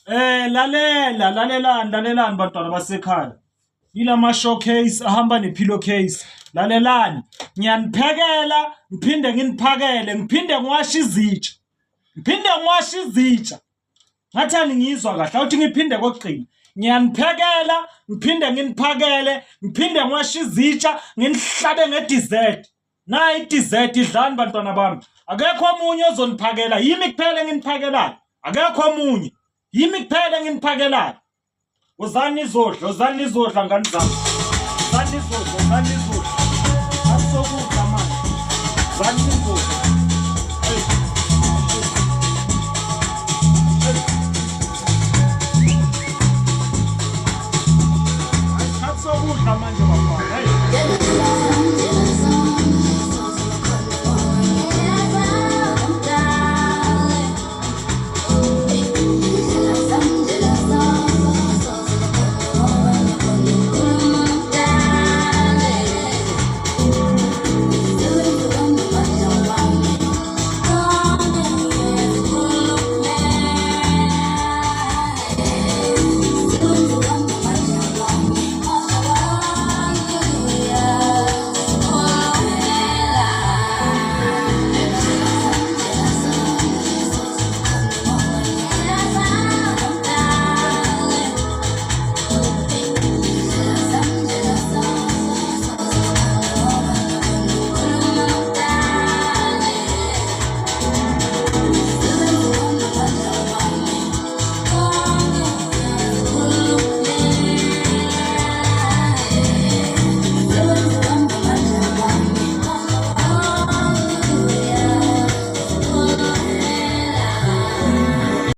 Lalelani bantwana basekhaya. Yilama showcase ahamba ne-pillowcase. Lalelani, ngiyaniphekela, ngiphinde nginiphakele, ngiphinde ngiwashe izitsha. Ngathani ngizwa kahle, awuthi ngiphinde kokugcina. Ngiyaniphekela, ngiphinde nginiphakele, ngiphinde ngiwashe izitsha, nginihlabe ngedessert. Nayi idessert idlani bantwana bami. Akekho omunye ozoniphakela, yimi kuphela enginiphakelayo. Akekho omunye. Yimi kuphela enginiphakelayo. Wozani nizodla ngani zami. Wozani nizodla.